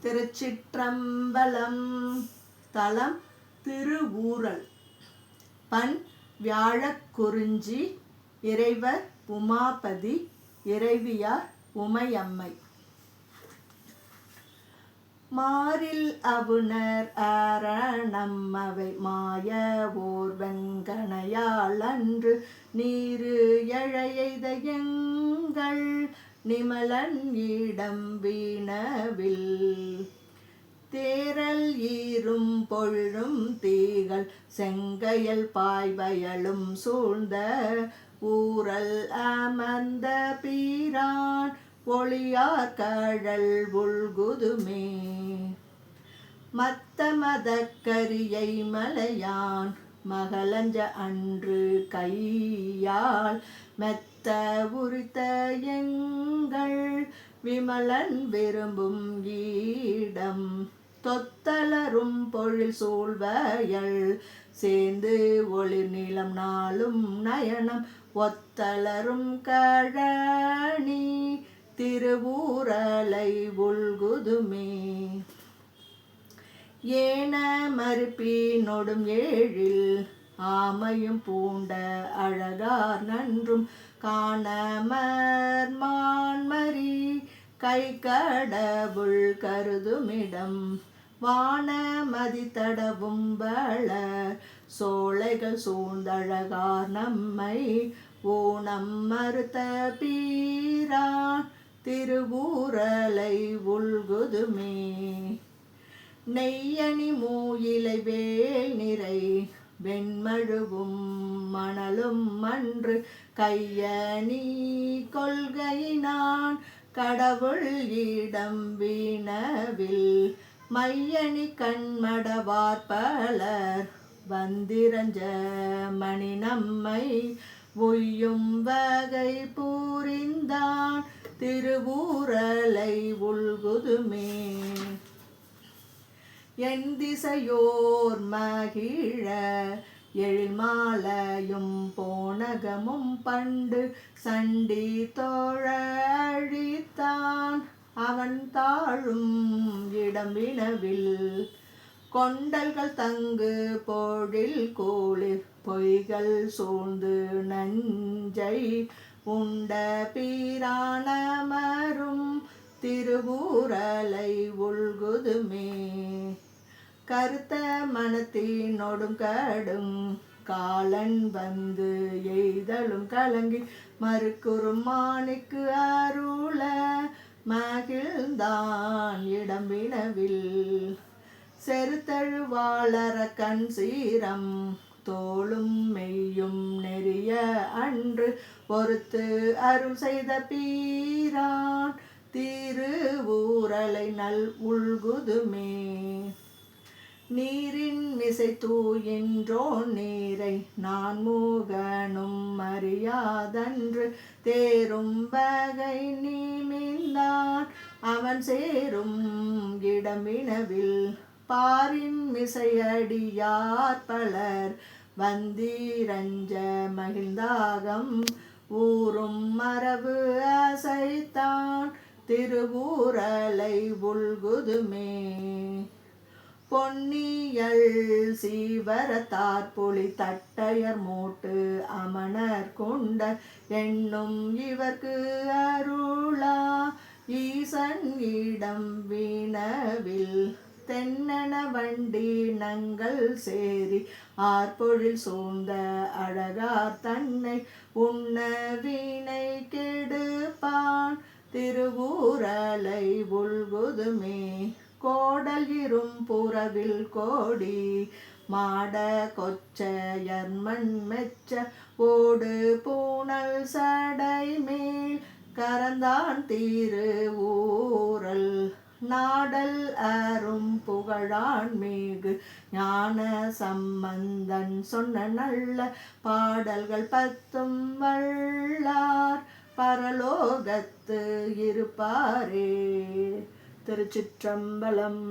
திருச்சிற்றம்பலம். தலம் திருவூரல். பண் வியாழக்குறிஞ்சி. இறைவர் உமாபதி. இறைவியார் உமையம்மை. மாரில் அவுணர் அரணம்மவை மாய ஓர் வெங்கணையாள் அன்று நீரு எழையெய்த எங்கள் நிமலன் இடம் வீணவில் தேரல் ஈரும் பொழும் தீகள் செங்கையல் பாய்வயலும் சூழ்ந்த ஊரல் அமர்ந்த பீரான் ஒளியார் கழல் உள்குதுமே. மத்த மதக்கரியை மலையான் மகளஞ்ச அன்று கையால் மெத்த உரித்த எங்கள் விமலன் விரும்பும் ஈடம் தொத்தலரும் பொழில் சூழ்வயல் சேர்ந்து ஒளிர் நீளம் நாளும் நயனம் ஒத்தலரும் கழனி திருவூரலை உள்குதுமே. ஏன மறுப்பினொடும் ஏழில் ஆமையும் பூண்ட அழகார் நன்றும் காணமர் மான்மரி கை கடவுள் கருதுமிடம் வான மதித்தடவும் வளர் சோலைகள் சூழ்ந்தழகார் நம்மை ஊனம் மறுத்த பீரான் திருவூரலை உள்குதுமே. நெய்யணி மூயிலை வேல் நிறை வெண்மழுவும் மணலும் அன்று கையணி கொள்கையினான் கடவுள் இடம் வீணவில் மையணி கண்மடவார் பலர் வந்திரஞ்ச மணி நம்மை உய்யும் வகை பூரிந்தான் திருவூரலை உள்குதுமே. என் திசையோர் மகிழ எழில் மாலையும் போனகமும் பண்டு சண்டி தோழ அழித்தான் அவன் தாழும் இடம் வினவில் கொண்டல்கள் தங்கு பொழில் கோளிர் பொய்கள் சூழ்ந்து நஞ்சை உண்ட பீரானமரும் திருவூரலை உள்குதுமே. கருத்த மனத்தினொடும் கடும் காலன் வந்து எய்தலும் கலங்கி மறுக்குறும் மாணிக்கு அருள மகிழ்ந்தான் இடம் வினவில் செருத்தழுவாளர கண் சீரம் தோளும் மெய்யும் நெறிய அன்று பொறுத்து அருள் செய்த பீரான் திருவூரலை நல் உள்குதுமே. நீரின் மிசை தூயின்றோன் நீரை நான் மூகனும் அறியாதன்று தேரும் வகை நீமிந்தான் அவன் சேரும் இடமினவில் பாரின் மிசையடியார் பலர் வந்திரஞ்ச மகிழ்ந்தாகம் ஊரும் மரபு அசைத்தான் திருவூரலை உள்குதுமே. பொன்னியல் சீவரத்தார் புலி தட்டையர் மூட்டு அமணர் கொண்ட எண்ணும் இவர்க்கு அருளா ஈசன் இடம் வீணவில் தென்னன வண்டி நங்கள் சேரி ஆர்பொழில் சூழ்ந்த அழகார் தன்னை உண்ண வீணை கெடுப்பான் திருவூரலை உள்குதுமே. கோடல் இரும் புறவில் கோடி மாட கொச்சையர்மண் மெச்ச ஓடு பூணல் சடை மேல் கரந்தான் திருவூரல் நாடல் அரும் புகழான் மிகு ஞான சம்பந்தன் சொன்ன நல்ல பாடல்கள் பத்தும் வல்லார் பரலோகத்து இருப்பாரே. திருச்சிற்றம்பலம்.